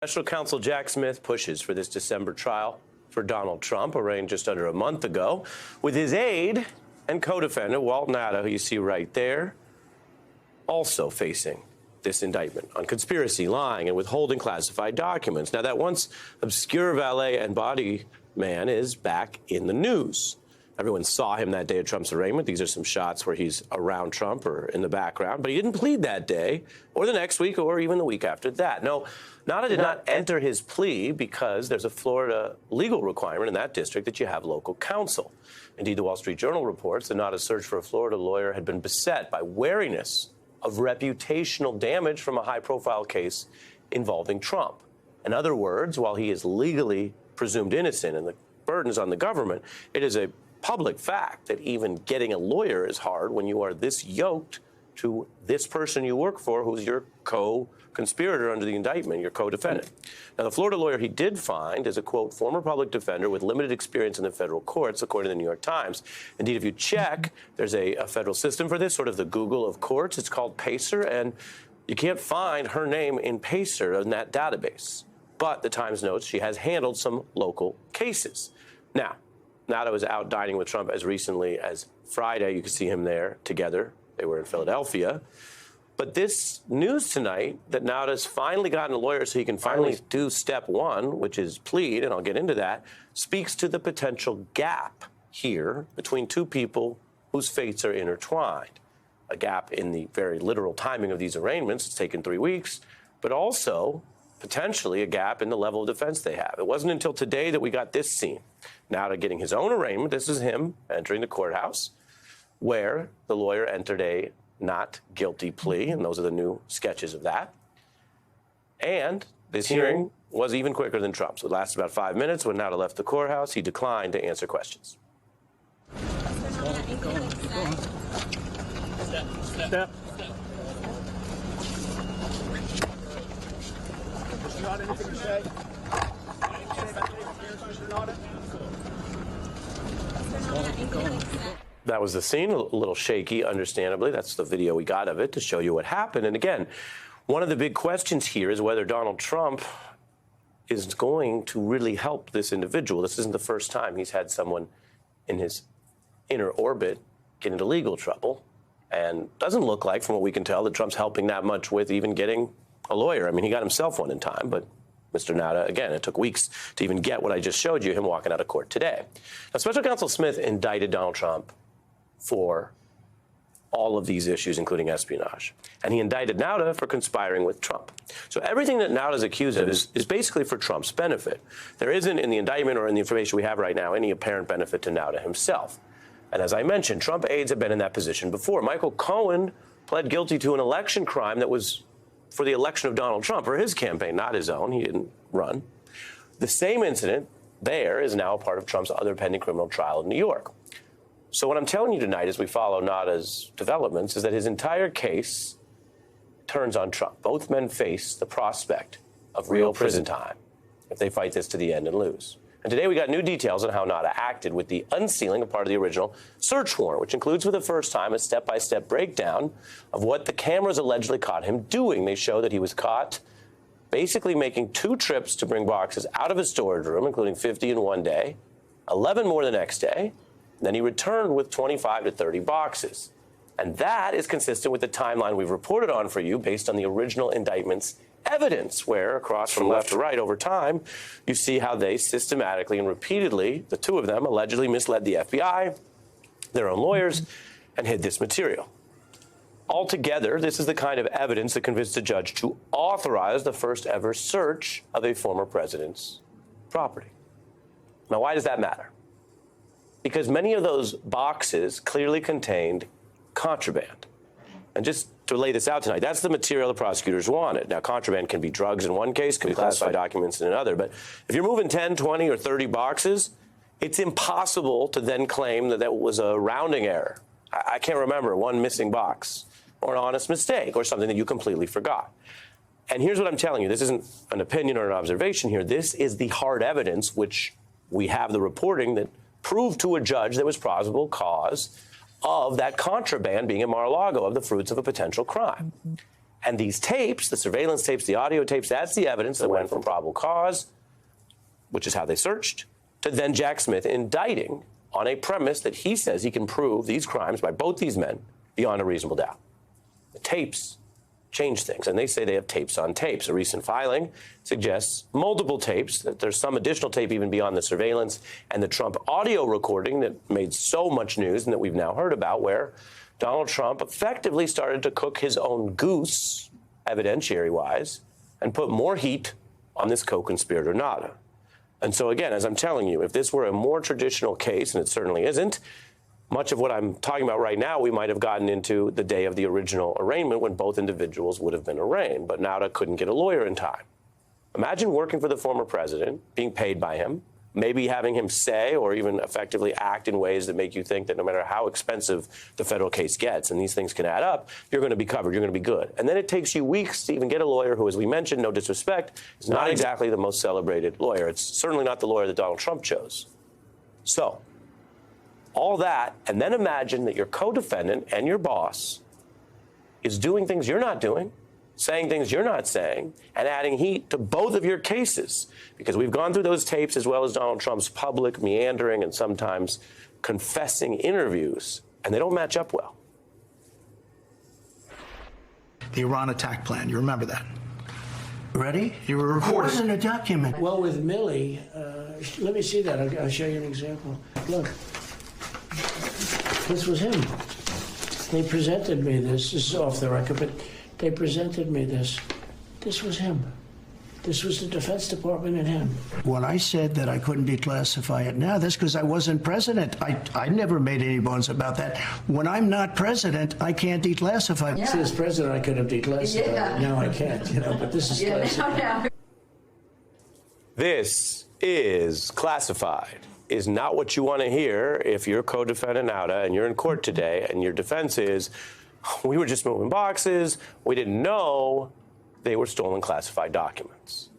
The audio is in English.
Special counsel Jack Smith pushes for this December trial for Donald Trump, arraigned just under a month ago, with his aide and co-defendant, Walt Nauta, who you see right there, also facing this indictment on conspiracy, lying, and withholding classified documents. Now, that once obscure valet and body man is back in the news. Everyone saw him that day at Trump's arraignment. These are some shots where he's around Trump or in the background, but he didn't plead that day or the next week or even the week after that. No, Nauta did not enter his plea because there's a Florida legal requirement in that district that you have local counsel. Indeed, the Wall Street Journal reports that Nauta's search for a Florida lawyer had been beset by wariness of reputational damage from a high-profile case involving Trump. In other words, while he is legally presumed innocent and the burden is on the government, it is a public fact that even getting a lawyer is hard when you are this yoked to this person you work for, who's your co-conspirator under the indictment, your co-defendant. Now, the Florida lawyer he did find is a, quote, former public defender with limited experience in the federal courts, according to the New York Times. Indeed, if you check, there's a federal system for this, sort of the Google of courts. It's called PACER, and you can't find her name in PACER in that database. But the Times notes she has handled some local cases. Now, Nauta was out dining with Trump as recently as Friday. You can see him there together. They were in Philadelphia. But this news tonight that Nauta's finally gotten a lawyer so he can finally do step one, which is plead, and I'll get into that, speaks to the potential gap here between two people whose fates are intertwined. A gap in the very literal timing of these arraignments. It's taken 3 weeks, but also potentially a gap in the level of defense they have. It wasn't until today that we got this scene. Nauta getting his own arraignment. This is him entering the courthouse where the lawyer entered a not guilty plea, and those are the new sketches of that. And this hearing was even quicker than Trump's. It lasted about 5 minutes. When Nauta left the courthouse, he declined to answer questions. Step. Not anything to say? That was the scene, a little shaky, understandably. That's the video we got of it to show you what happened. And again, one of the big questions here is whether Donald Trump is going to really help this individual. This isn't the first time he's had someone in his inner orbit get into legal trouble. And doesn't look like, from what we can tell, that Trump's helping that much with even getting a lawyer. I mean, he got himself one in time, but Mr. Nauta, again, it took weeks to even get what I just showed you, him walking out of court today. Now, Special Counsel Smith indicted Donald Trump for all of these issues, including espionage. And he indicted Nauta for conspiring with Trump. So everything that Nauta is accused of is basically for Trump's benefit. There isn't in the indictment or in the information we have right now any apparent benefit to Nauta himself. And as I mentioned, Trump aides have been in that position before. Michael Cohen pled guilty to an election crime that was for the election of Donald Trump, or his campaign, not his own. He didn't run. The same incident there is now a part of Trump's other pending criminal trial in New York. So what I'm telling you tonight as we follow Nauta's developments is that his entire case turns on Trump. Both men face the prospect of real prison time if they fight this to the end and lose. And today we got new details on how Nauta acted with the unsealing of part of the original search warrant, which includes for the first time a step-by-step breakdown of what the cameras allegedly caught him doing. They show that he was caught basically making 2 trips to bring boxes out of his storage room, including 50 in one day, 11 more the next day. And then he returned with 25 to 30 boxes. And that is consistent with the timeline we've reported on for you based on the original indictment's evidence, where across from left to right over time, you see how they systematically and repeatedly, the two of them, allegedly misled the FBI, their own lawyers, and hid this material. Altogether, this is the kind of evidence that convinced a judge to authorize the first ever search of a former president's property. Now, why does that matter? Because many of those boxes clearly contained contraband. And just to lay this out tonight, that's the material the prosecutors wanted. Now, contraband can be drugs in one case, can be classified documents in another. But if you're moving 10, 20, or 30 boxes, it's impossible to then claim that that was a rounding error. I can't remember one missing box, or an honest mistake, or something that you completely forgot. And here's what I'm telling you. This isn't an opinion or an observation here. This is the hard evidence, which we have the reporting that proved to a judge there was probable cause of that contraband being in Mar-a-Lago, of the fruits of a potential crime. And these tapes, the surveillance tapes, the audio tapes, that's the evidence that went from probable cause, which is how they searched, to then Jack Smith indicting on a premise that he says he can prove these crimes by both these men beyond a reasonable doubt. The tapes change things, and they say they have tapes on tapes. A recent filing suggests multiple tapes, that there's some additional tape even beyond the surveillance and the Trump audio recording that made so much news and that we've now heard about, where Donald Trump effectively started to cook his own goose, evidentiary-wise, and put more heat on this co-conspirator Nauta. And so, again, as I'm telling you, if this were a more traditional case, and it certainly isn't, much of what I'm talking about right now, we might have gotten into the day of the original arraignment when both individuals would have been arraigned, but Nauta couldn't get a lawyer in time. Imagine working for the former president, being paid by him, maybe having him say or even effectively act in ways that make you think that no matter how expensive the federal case gets, and these things can add up, you're going to be covered, you're going to be good. And then it takes you weeks to even get a lawyer who, as we mentioned, no disrespect, is not exactly the most celebrated lawyer. It's certainly not the lawyer that Donald Trump chose. So, all that, and then imagine that your co-defendant and your boss is doing things you're not doing, saying things you're not saying, and adding heat to both of your cases. Because we've gone through those tapes as well as Donald Trump's public, meandering, and sometimes confessing interviews, and they don't match up well. The Iran attack plan, you remember that? Ready? You were recording. It wasn't a document. Well, with Millie, let me see that. I'll show you an example. Look, this was him. They presented me this. This is off the record, but they presented me this. This was him. This was the Defense Department and him. When I said that I couldn't declassify it now, that's because I wasn't president. I never made any bones about that. When I'm not president, I can't declassify. Yeah. See, as president, I could have declassified. Yeah. Now I can't, but this is classified. This is classified. Is not what you want to hear if you're co-defendant Nauta and you're in court today and your defense is, we were just moving boxes, we didn't know they were stolen classified documents.